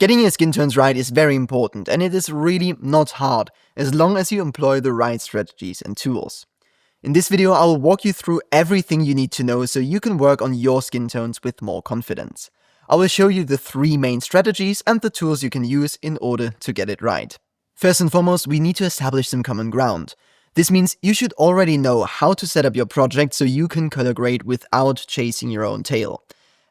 Getting your skin tones right is very important, and it is really not hard as long as you employ the right strategies and tools. In this video, I will walk you through everything you need to know so you can work on your skin tones with more confidence. I will show you the 3 main strategies and the tools you can use in order to get it right. First and foremost, we need to establish some common ground. This means you should already know how to set up your project so you can color grade without chasing your own tail.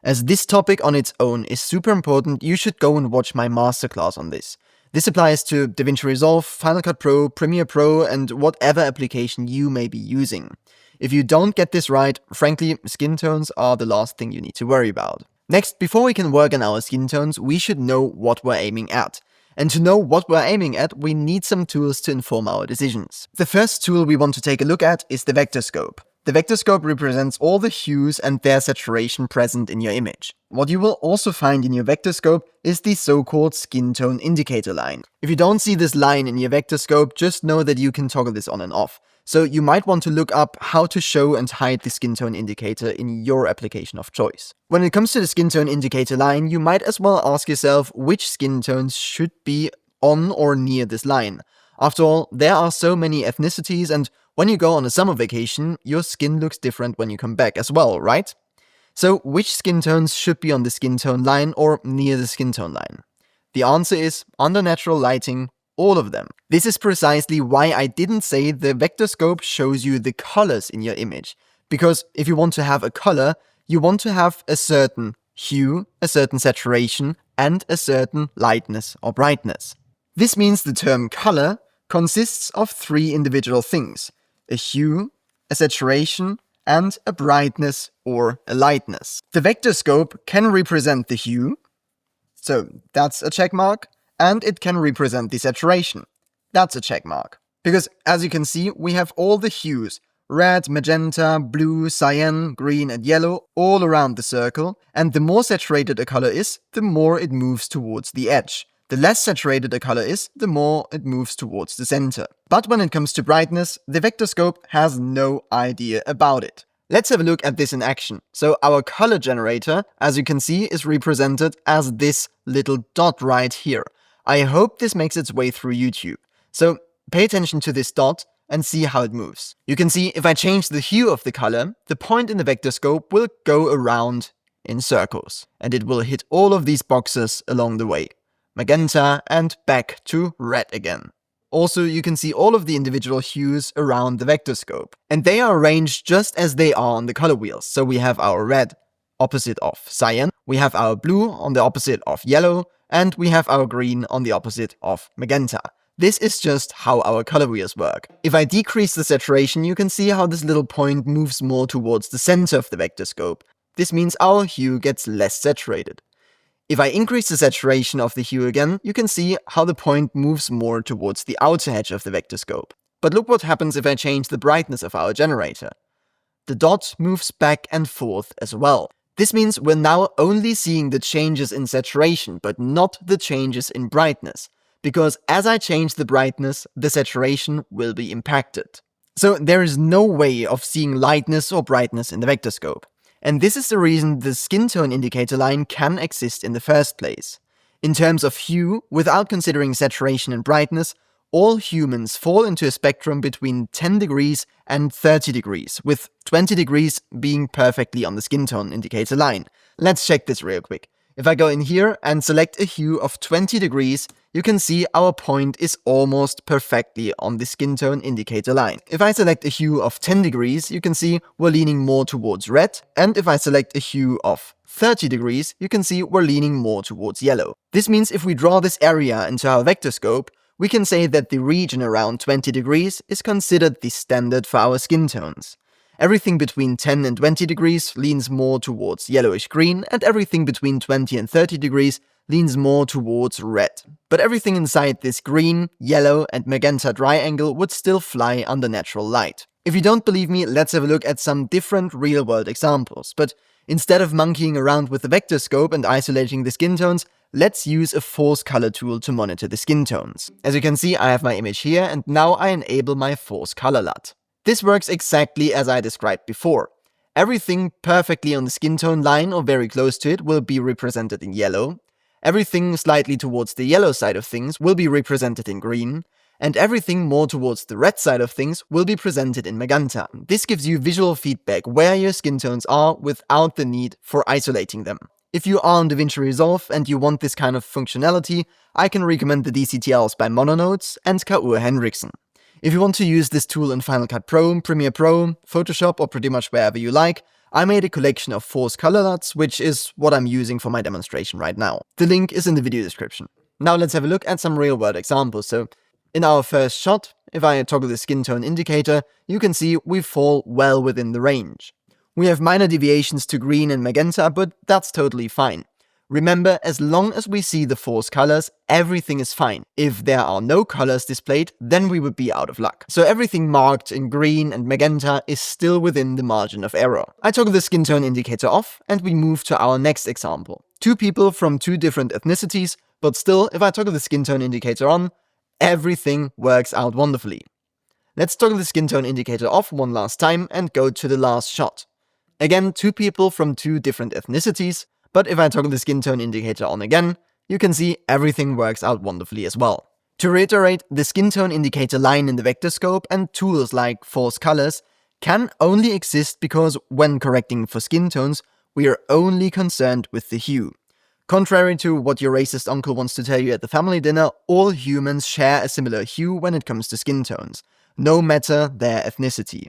As this topic on its own is super important, you should go and watch my masterclass on this. This applies to DaVinci Resolve, Final Cut Pro, Premiere Pro, and whatever application you may be using. If you don't get this right, frankly, skin tones are the last thing you need to worry about. Next, before we can work on our skin tones, we should know what we're aiming at. And to know what we're aiming at, we need some tools to inform our decisions. The first tool we want to take a look at is the vector scope. The vector scope represents all the hues and their saturation present in your image. What you will also find in your vector scope is the so-called skin tone indicator line. If you don't see this line in your vector scope, just know that you can toggle this on and off. So you might want to look up how to show and hide the skin tone indicator in your application of choice. When it comes to the skin tone indicator line, you might as well ask yourself which skin tones should be on or near this line. After all, there are so many ethnicities, and when you go on a summer vacation, your skin looks different when you come back as well, right? So which skin tones should be on the skin tone line or near the skin tone line? The answer is, under natural lighting, all of them. This is precisely why I didn't say the vector scope shows you the colors in your image. Because if you want to have a color, you want to have a certain hue, a certain saturation, and a certain lightness or brightness. This means the term color consists of 3 individual things: a hue, a saturation, and a brightness or a lightness. The vector scope can represent the hue, so that's a check mark, and it can represent the saturation. That's a check mark. Because as you can see, we have all the hues: red, magenta, blue, cyan, green, and yellow all around the circle, and the more saturated a color is, the more it moves towards the edge. The less saturated a color is, the more it moves towards the center. But when it comes to brightness, the vector scope has no idea about it. Let's have a look at this in action. So our color generator, as you can see, is represented as this little dot right here. I hope this makes its way through YouTube. So pay attention to this dot and see how it moves. You can see if I change the hue of the color, the point in the vector scope will go around in circles, and it will hit all of these boxes along the way. Magenta and back to red again. Also, you can see all of the individual hues around the vector scope, and they are arranged just as they are on the color wheels. So we have our red opposite of cyan, we have our blue on the opposite of yellow, and we have our green on the opposite of magenta. This is just how our color wheels work. If I decrease the saturation, you can see how this little point moves more towards the center of the vector scope. This means our hue gets less saturated. If I increase the saturation of the hue again, you can see how the point moves more towards the outer edge of the vector scope. But look what happens if I change the brightness of our generator. The dot moves back and forth as well. This means we're now only seeing the changes in saturation, but not the changes in brightness. Because as I change the brightness, the saturation will be impacted. So there is no way of seeing lightness or brightness in the vector scope. And this is the reason the skin tone indicator line can exist in the first place. In terms of hue, without considering saturation and brightness, all humans fall into a spectrum between 10 degrees and 30 degrees, with 20 degrees being perfectly on the skin tone indicator line. Let's check this real quick. If I go in here and select a hue of 20 degrees, you can see our point is almost perfectly on the skin tone indicator line. If I select a hue of 10 degrees, you can see we're leaning more towards red, and if I select a hue of 30 degrees, you can see we're leaning more towards yellow. This means if we draw this area into our vector scope, we can say that the region around 20 degrees is considered the standard for our skin tones. Everything between 10 and 20 degrees leans more towards yellowish green, and everything between 20 and 30 degrees leans more towards red. But everything inside this green, yellow, and magenta triangle would still fly under natural light. If you don't believe me, let's have a look at some different real-world examples. But instead of monkeying around with the vector scope and isolating the skin tones, let's use a force color tool to monitor the skin tones. As you can see, I have my image here, and now I enable my force color LUT. This works exactly as I described before. Everything perfectly on the skin tone line or very close to it will be represented in yellow. Everything slightly towards the yellow side of things will be represented in green, and everything more towards the red side of things will be presented in magenta. This gives you visual feedback where your skin tones are without the need for isolating them. If you are on DaVinci Resolve and you want this kind of functionality, I can recommend the DCTLs by Mononotes and Kaur Henriksen. If you want to use this tool in Final Cut Pro, Premiere Pro, Photoshop, or pretty much wherever you like, I made a collection of force color LUTs, which is what I'm using for my demonstration right now. The link is in the video description. Now let's have a look at some real-world examples. So, in our first shot, if I toggle the skin tone indicator, you can see we fall well within the range. We have minor deviations to green and magenta, but that's totally fine. Remember, as long as we see the force colors, everything is fine. If there are no colors displayed, then we would be out of luck. So everything marked in green and magenta is still within the margin of error. I toggle the skin tone indicator off, and we move to our next example. Two people from two different ethnicities, but still, if I toggle the skin tone indicator on, everything works out wonderfully. Let's toggle the skin tone indicator off one last time and go to the last shot. Again, two people from two different ethnicities, but if I toggle the skin tone indicator on again, you can see everything works out wonderfully as well. To reiterate, the skin tone indicator line in the vector scope and tools like force colors can only exist because when correcting for skin tones, we are only concerned with the hue. Contrary to what your racist uncle wants to tell you at the family dinner, all humans share a similar hue when it comes to skin tones, no matter their ethnicity.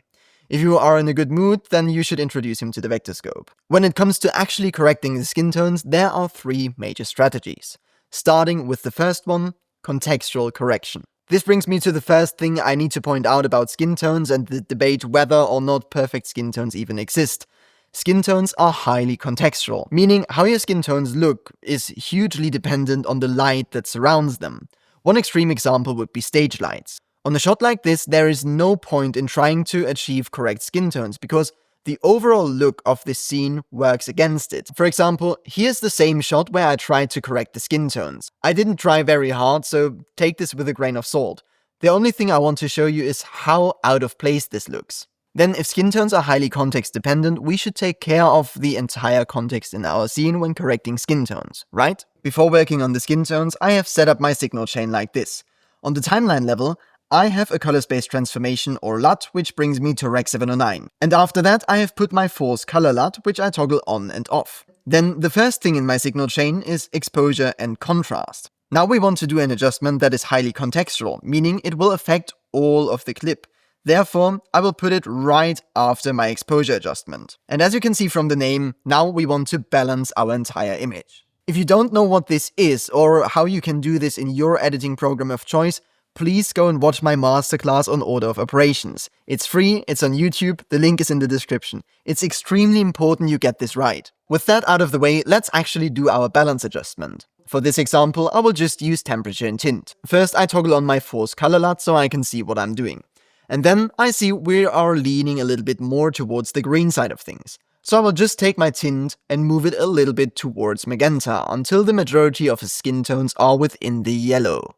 If you are in a good mood, then you should introduce him to the vector scope. When it comes to actually correcting the skin tones, there are three major strategies. Starting with the first one, contextual correction. This brings me to the first thing I need to point out about skin tones and the debate whether or not perfect skin tones even exist. Skin tones are highly contextual, meaning how your skin tones look is hugely dependent on the light that surrounds them. One extreme example would be stage lights. On a shot like this, there is no point in trying to achieve correct skin tones because the overall look of this scene works against it. For example, here's the same shot where I tried to correct the skin tones. I didn't try very hard, so take this with a grain of salt. The only thing I want to show you is how out of place this looks. Then, if skin tones are highly context dependent, we should take care of the entire context in our scene when correcting skin tones, right? Before working on the skin tones, I have set up my signal chain like this. On the timeline level, I have a color space transformation or LUT, which brings me to Rec 709. And after that, I have put my force color LUT, which I toggle on and off. Then the first thing in my signal chain is exposure and contrast. Now we want to do an adjustment that is highly contextual, meaning it will affect all of the clip. Therefore, I will put it right after my exposure adjustment. And as you can see from the name, now we want to balance our entire image. If you don't know what this is or how you can do this in your editing program of choice, please go and watch my masterclass on order of operations. It's free, it's on YouTube, the link is in the description. It's extremely important you get this right. With that out of the way, let's actually do our balance adjustment. For this example, I will just use temperature and tint. First, I toggle on my force color LUT so I can see what I'm doing. And then I see we are leaning a little bit more towards the green side of things. So I will just take my tint and move it a little bit towards magenta until the majority of the skin tones are within the yellow.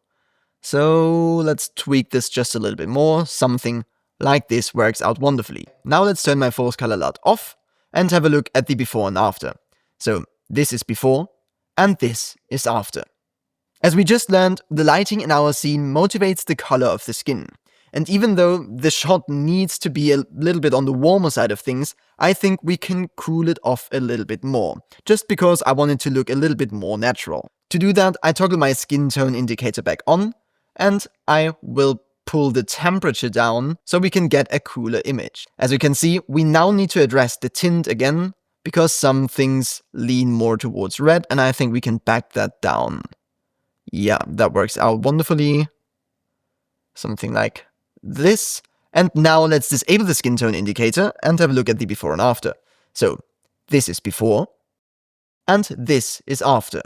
So let's tweak this just a little bit more. Something like this works out wonderfully. Now let's turn my force color LUT off and have a look at the before and after. So this is before and this is after. As we just learned, the lighting in our scene motivates the color of the skin. And even though the shot needs to be a little bit on the warmer side of things, I think we can cool it off a little bit more, just because I want it to look a little bit more natural. To do that, I toggle my skin tone indicator back on, and I will pull the temperature down so we can get a cooler image. As you can see, we now need to address the tint again, because some things lean more towards red, and I think we can back that down. Yeah, that works out wonderfully. Something like this. And now let's disable the skin tone indicator and have a look at the before and after. So this is before and this is after.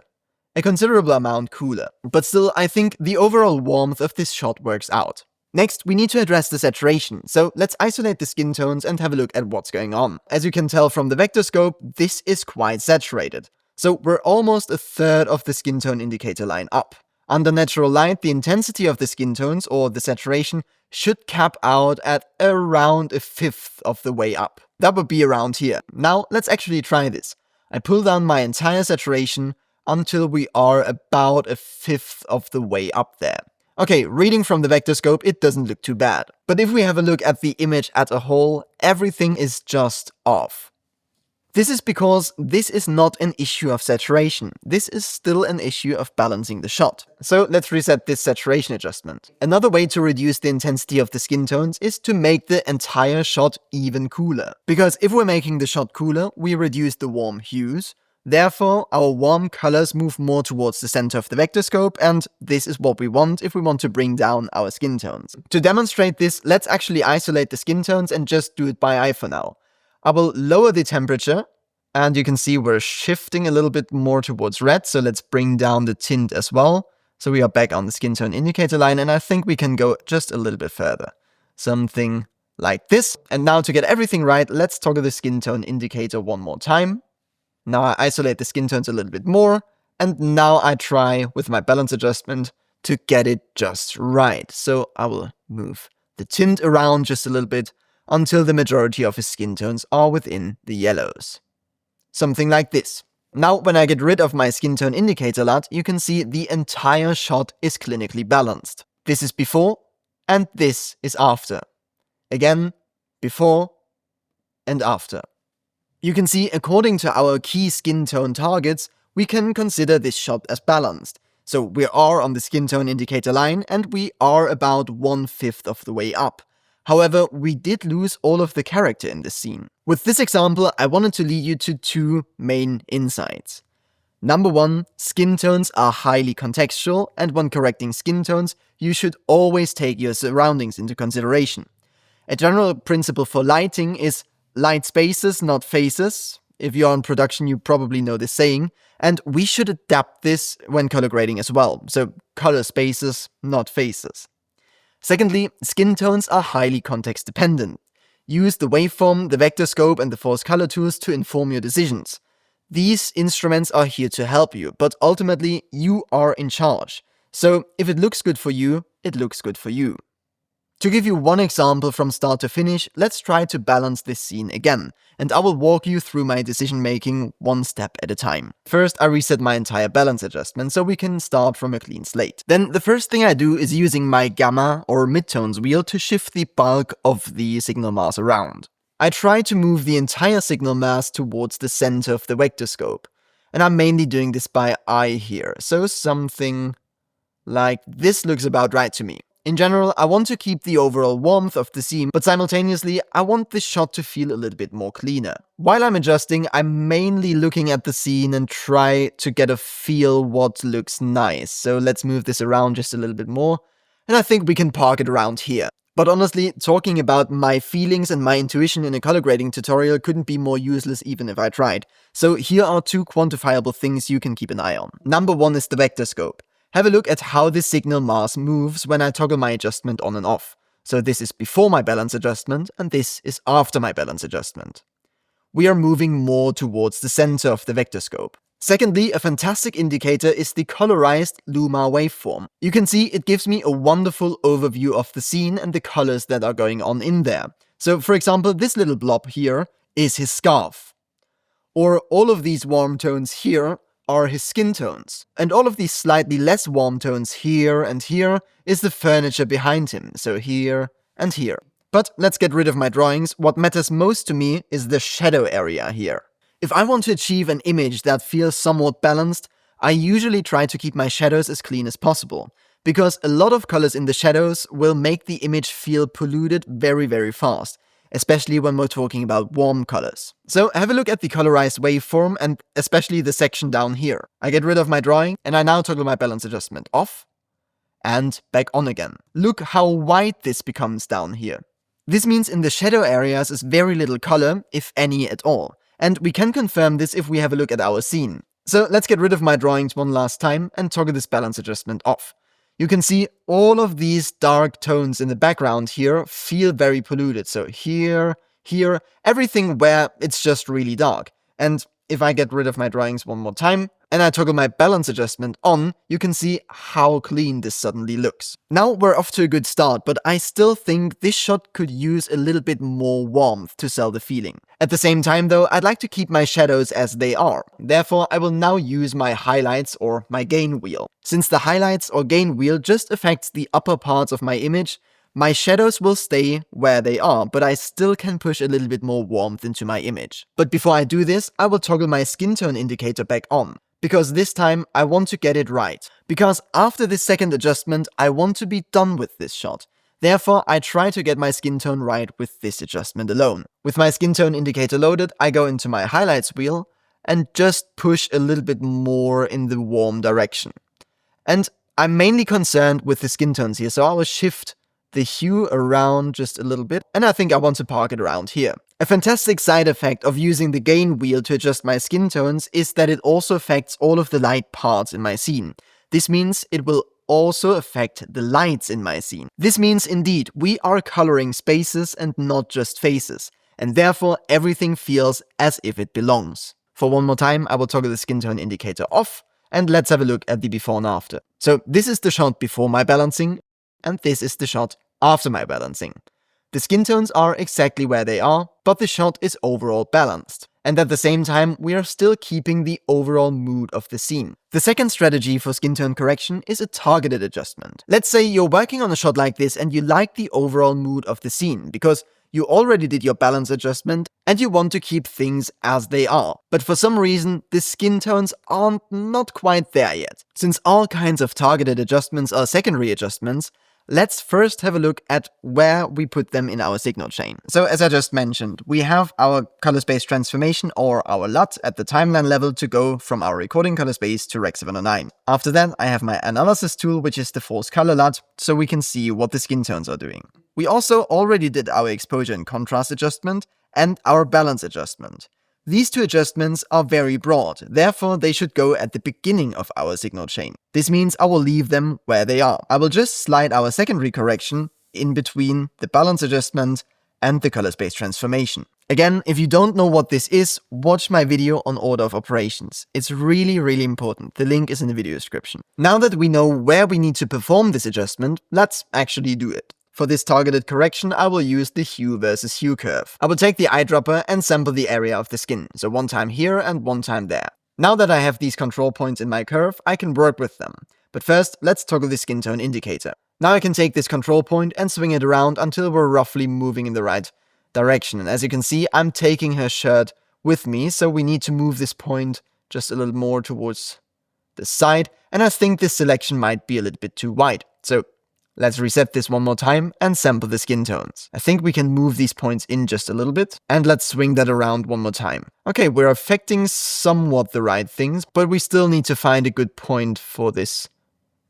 A considerable amount cooler, but still I think the overall warmth of this shot works out. Next, we need to address the saturation, so let's isolate the skin tones and have a look at what's going on. As you can tell from the vector scope, this is quite saturated. So we're almost a third of the skin tone indicator line up. Under natural light, the intensity of the skin tones, or the saturation, should cap out at around a fifth of the way up. That would be around here. Now, let's actually try this. I pull down my entire saturation, until we are about a fifth of the way up there. Okay, reading from the vector scope, it doesn't look too bad. But if we have a look at the image as a whole, everything is just off. This is because this is not an issue of saturation. This is still an issue of balancing the shot. So let's reset this saturation adjustment. Another way to reduce the intensity of the skin tones is to make the entire shot even cooler. Because if we're making the shot cooler, we reduce the warm hues. Therefore, our warm colors move more towards the center of the vector scope, and this is what we want if we want to bring down our skin tones. To demonstrate this, let's actually isolate the skin tones and just do it by eye for now. I will lower the temperature, and you can see we're shifting a little bit more towards red, so let's bring down the tint as well. So we are back on the skin tone indicator line, and I think we can go just a little bit further. Something like this. And now to get everything right, let's toggle the skin tone indicator one more time. Now I isolate the skin tones a little bit more, and now I try with my balance adjustment to get it just right. So I will move the tint around just a little bit, until the majority of his skin tones are within the yellows. Something like this. Now, when I get rid of my skin tone indicator LUT, you can see the entire shot is clinically balanced. This is before, and this is after. Again, before and after. You can see, according to our key skin tone targets, we can consider this shot as balanced. So we are on the skin tone indicator line, and we are about 1/5 of the way up. However, we did lose all of the character in this scene. With this example, I wanted to lead you to two main insights. Number one, skin tones are highly contextual, and when correcting skin tones, you should always take your surroundings into consideration. A general principle for lighting is light spaces, not faces. If you're on production, you probably know this saying, and we should adapt this when color grading as well. So color spaces, not faces. Secondly, skin tones are highly context dependent. Use the waveform, the vector scope, and the force color tools to inform your decisions. These instruments are here to help you, but ultimately you are in charge. So if it looks good for you, it looks good for you. To give you one example from start to finish, let's try to balance this scene again, and I will walk you through my decision making one step at a time. First, I reset my entire balance adjustment so we can start from a clean slate. Then the first thing I do is using my gamma or midtones wheel to shift the bulk of the signal mass around. I try to move the entire signal mass towards the center of the vector scope, and I'm mainly doing this by eye here, so something like this looks about right to me. In general, I want to keep the overall warmth of the scene, but simultaneously, I want this shot to feel a little bit more cleaner. While I'm adjusting, I'm mainly looking at the scene and try to get a feel what looks nice. So let's move this around just a little bit more, and I think we can park it around here. But honestly, talking about my feelings and my intuition in a color grading tutorial couldn't be more useless even if I tried. So here are two quantifiable things you can keep an eye on. Number one is the vector scope. Have a look at how the signal mass moves when I toggle my adjustment on and off. So this is before my balance adjustment, and this is after my balance adjustment. We are moving more towards the center of the vector scope. Secondly, a fantastic indicator is the colorized Luma waveform. You can see it gives me a wonderful overview of the scene and the colors that are going on in there. So for example, this little blob here is his scarf. Or all of these warm tones here are his skin tones. And all of these slightly less warm tones here and here is the furniture behind him, so here and here. But let's get rid of my drawings. What matters most to me is the shadow area here. If I want to achieve an image that feels somewhat balanced, I usually try to keep my shadows as clean as possible, because a lot of colors in the shadows will make the image feel polluted very, very fast, especially when we're talking about warm colors. So have a look at the colorized waveform and especially the section down here. I get rid of my drawing and I now toggle my balance adjustment off and back on again. Look how white this becomes down here. This means in the shadow areas is very little color, if any at all. And we can confirm this if we have a look at our scene. So let's get rid of my drawings one last time and toggle this balance adjustment off. You can see all of these dark tones in the background here feel very polluted. So here, everything where it's just really dark. And if I get rid of my drawings one more time, and I toggle my balance adjustment on, you can see how clean this suddenly looks. Now we're off to a good start, but I still think this shot could use a little bit more warmth to sell the feeling. At the same time though, I'd like to keep my shadows as they are. Therefore, I will now use my highlights or my gain wheel. Since the highlights or gain wheel just affects the upper parts of my image, my shadows will stay where they are, but I still can push a little bit more warmth into my image. But before I do this, I will toggle my skin tone indicator back on, because this time I want to get it right. Because after this second adjustment, I want to be done with this shot. Therefore, I try to get my skin tone right with this adjustment alone. With my skin tone indicator loaded, I go into my highlights wheel and just push a little bit more in the warm direction. And I'm mainly concerned with the skin tones here, so I will shift the hue around just a little bit, and I think I want to park it around here. A fantastic side effect of using the gain wheel to adjust my skin tones is that it also affects all of the light parts in my scene. This means it will also affect the lights in my scene. This means indeed we are coloring spaces and not just faces, and therefore everything feels as if it belongs. For one more time, I will toggle the skin tone indicator off, and let's have a look at the before and after. So this is the shot before my balancing, and this is the shot after my balancing. The skin tones are exactly where they are, but the shot is overall balanced. And at the same time, we are still keeping the overall mood of the scene. The second strategy for skin tone correction is a targeted adjustment. Let's say you're working on a shot like this and you like the overall mood of the scene, because you already did your balance adjustment and you want to keep things as they are. But for some reason, the skin tones aren't not quite there yet. Since all kinds of targeted adjustments are secondary adjustments, let's first have a look at where we put them in our signal chain. So as I just mentioned, we have our color space transformation or our LUT at the timeline level to go from our recording color space to Rec 709. After that, I have my analysis tool, which is the force color LUT, so we can see what the skin tones are doing. We also already did our exposure and contrast adjustment and our balance adjustment. These two adjustments are very broad, therefore they should go at the beginning of our signal chain. This means I will leave them where they are. I will just slide our secondary correction in between the balance adjustment and the color space transformation. Again, if you don't know what this is, watch my video on order of operations. It's really important. The link is in the video description. Now that we know where we need to perform this adjustment, let's actually do it. For this targeted correction, I will use the hue versus hue curve. I will take the eyedropper and sample the area of the skin, so one time here and one time there. Now that I have these control points in my curve, I can work with them. But first, let's toggle the skin tone indicator. Now I can take this control point and swing it around until we're roughly moving in the right direction. And as you can see, I'm taking her shirt with me, so we need to move this point just a little more towards the side. And I think this selection might be a little bit too wide. So let's reset this one more time and sample the skin tones. I think we can move these points in just a little bit, and let's swing that around one more time. Okay, we're affecting somewhat the right things, but we still need to find a good point for this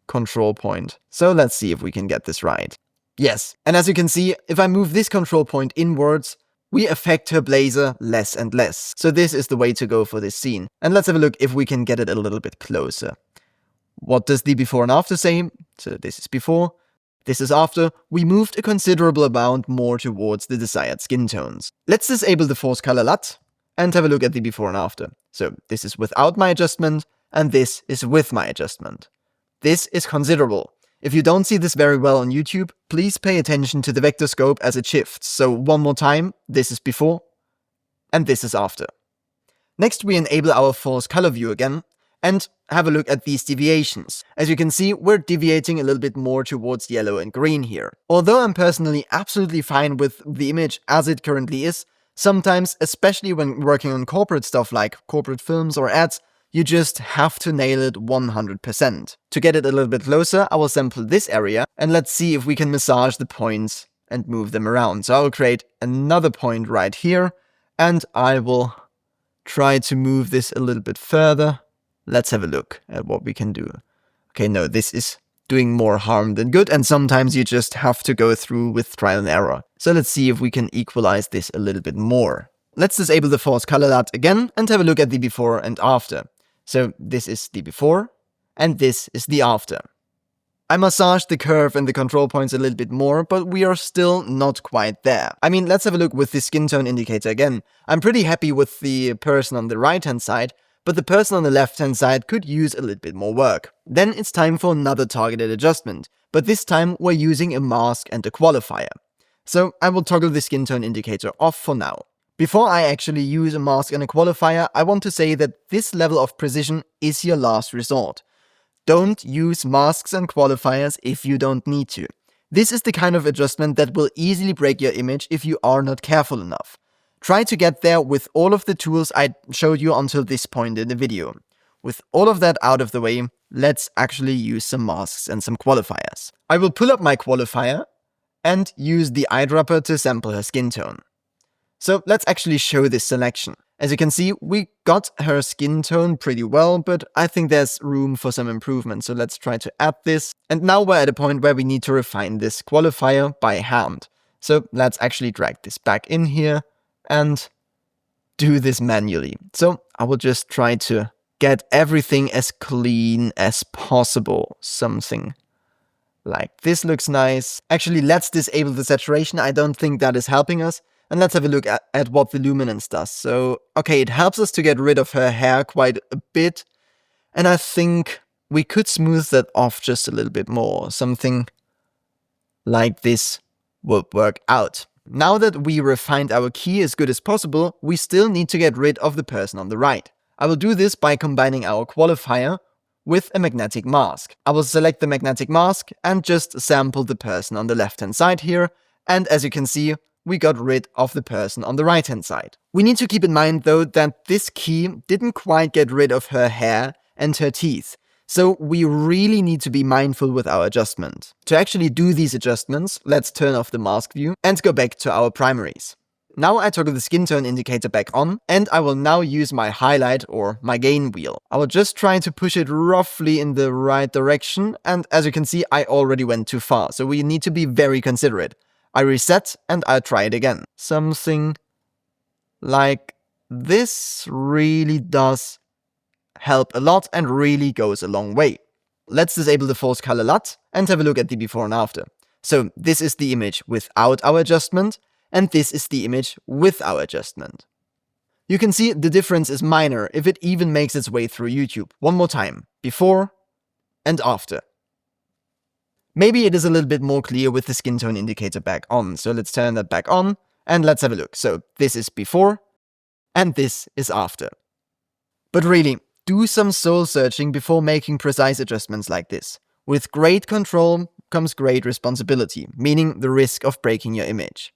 control point. So let's see if we can get this right. Yes, and as you can see, if I move this control point inwards, we affect her blazer less and less. So this is the way to go for this scene. And let's have a look if we can get it a little bit closer. What does the before and after say? So this is before. This is after. We moved a considerable amount more towards the desired skin tones. Let's disable the force color LUT and have a look at the before and after. So this is without my adjustment, and this is with my adjustment. This is considerable. If you don't see this very well on YouTube, please pay attention to the vector scope as it shifts. So one more time, this is before, and this is after. Next, we enable our force color view again, and have a look at these deviations. As you can see, we're deviating a little bit more towards yellow and green here. Although I'm personally absolutely fine with the image as it currently is, sometimes, especially when working on corporate stuff like corporate films or ads, you just have to nail it 100%. To get it a little bit closer, I will sample this area, and let's see if we can massage the points and move them around. So I will create another point right here, and I will try to move this a little bit further. Let's have a look at what we can do. Okay, no, this is doing more harm than good, and sometimes you just have to go through with trial and error. So let's see if we can equalize this a little bit more. Let's disable the force color LUT again and have a look at the before and after. So this is the before, and this is the after. I massaged the curve and the control points a little bit more, but we are still not quite there. I mean, let's have a look with the skin tone indicator again. I'm pretty happy with the person on the right hand side, but the person on the left-hand side could use a little bit more work. Then it's time for another targeted adjustment, but this time we're using a mask and a qualifier. So I will toggle the skin tone indicator off for now. Before I actually use a mask and a qualifier, I want to say that this level of precision is your last resort. Don't use masks and qualifiers if you don't need to. This is the kind of adjustment that will easily break your image if you are not careful enough. Try to get there with all of the tools I showed you until this point in the video. With all of that out of the way, let's actually use some masks and some qualifiers. I will pull up my qualifier and use the eyedropper to sample her skin tone. So let's actually show this selection. As you can see, we got her skin tone pretty well, but I think there's room for some improvement, so let's try to add this. And now we're at a point where we need to refine this qualifier by hand. So let's actually drag this back in here and do this manually. So I will just try to get everything as clean as possible. Something like this looks nice. Actually, let's disable the saturation. I don't think that is helping us. And let's have a look at what the luminance does. So, okay, it helps us to get rid of her hair quite a bit. And I think we could smooth that off just a little bit more. Something like this would work out. Now that we refined our key as good as possible, we still need to get rid of the person on the right. I will do this by combining our qualifier with a magnetic mask. I will select the magnetic mask and just sample the person on the left-hand side here. And as you can see, we got rid of the person on the right-hand side. We need to keep in mind, though, that this key didn't quite get rid of her hair and her teeth. So we really need to be mindful with our adjustment. To actually do these adjustments, let's turn off the mask view and go back to our primaries. Now I toggle the skin tone indicator back on, and I will now use my highlight or my gain wheel. I will just try to push it roughly in the right direction, and as you can see, I already went too far, so we need to be very considerate. I reset and I try it again. Something like this really does help a lot and really goes a long way. Let's disable the false color LUT and have a look at the before and after. So this is the image without our adjustment, and this is the image with our adjustment. You can see the difference is minor if it even makes its way through YouTube. One more time, before and after. Maybe it is a little bit more clear with the skin tone indicator back on, so let's turn that back on and let's have a look. So this is before and this is after. But really, do some soul searching before making precise adjustments like this. With great control comes great responsibility, meaning the risk of breaking your image.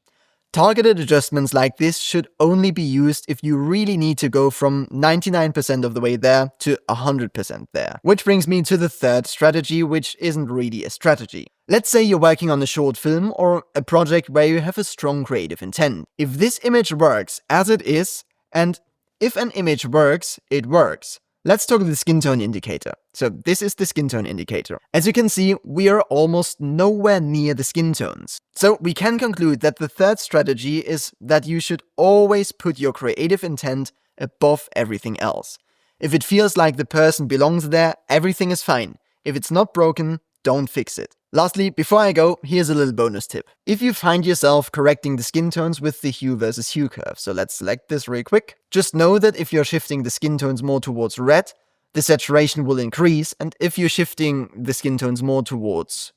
Targeted adjustments like this should only be used if you really need to go from 99% of the way there to 100% there. Which brings me to the third strategy, which isn't really a strategy. Let's say you're working on a short film or a project where you have a strong creative intent. If this image works as it is, and if an image works, it works. Let's talk the skin tone indicator. So this is the skin tone indicator. As you can see, we are almost nowhere near the skin tones. So we can conclude that the third strategy is that you should always put your creative intent above everything else. If it feels like the person belongs there, everything is fine. If it's not broken, don't fix it. Lastly, before I go, here's a little bonus tip. If you find yourself correcting the skin tones with the hue versus hue curve, so let's select this real quick, just know that if you're shifting the skin tones more towards red, the saturation will increase, and if you're shifting the skin tones more towards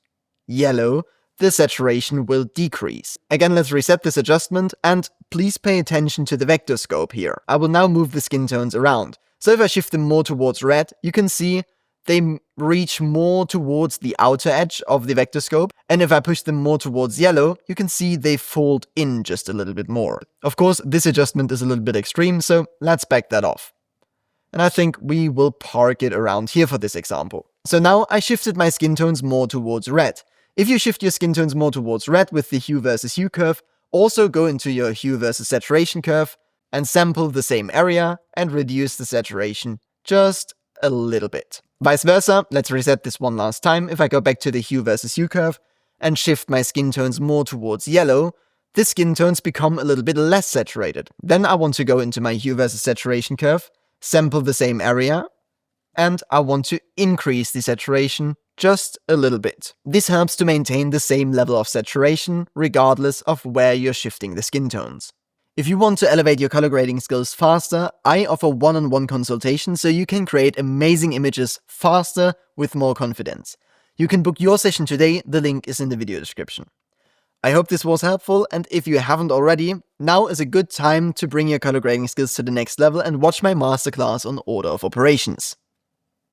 yellow, the saturation will decrease. Again, let's reset this adjustment, and please pay attention to the vector scope here. I will now move the skin tones around. So if I shift them more towards red, you can see they reach more towards the outer edge of the vector scope, and if I push them more towards yellow, you can see they fold in just a little bit more. Of course, this adjustment is a little bit extreme, so let's back that off. And I think we will park it around here for this example. So now I shifted my skin tones more towards red. If you shift your skin tones more towards red with the hue versus hue curve, also go into your hue versus saturation curve and sample the same area and reduce the saturation just a little bit. Vice versa, let's reset this one last time. If I go back to the hue versus hue curve and shift my skin tones more towards yellow, the skin tones become a little bit less saturated. Then I want to go into my hue versus saturation curve, sample the same area, and I want to increase the saturation just a little bit. This helps to maintain the same level of saturation regardless of where you're shifting the skin tones. If you want to elevate your color grading skills faster, I offer one-on-one consultations so you can create amazing images faster with more confidence. You can book your session today, the link is in the video description. I hope this was helpful, and if you haven't already, now is a good time to bring your color grading skills to the next level and watch my masterclass on order of operations.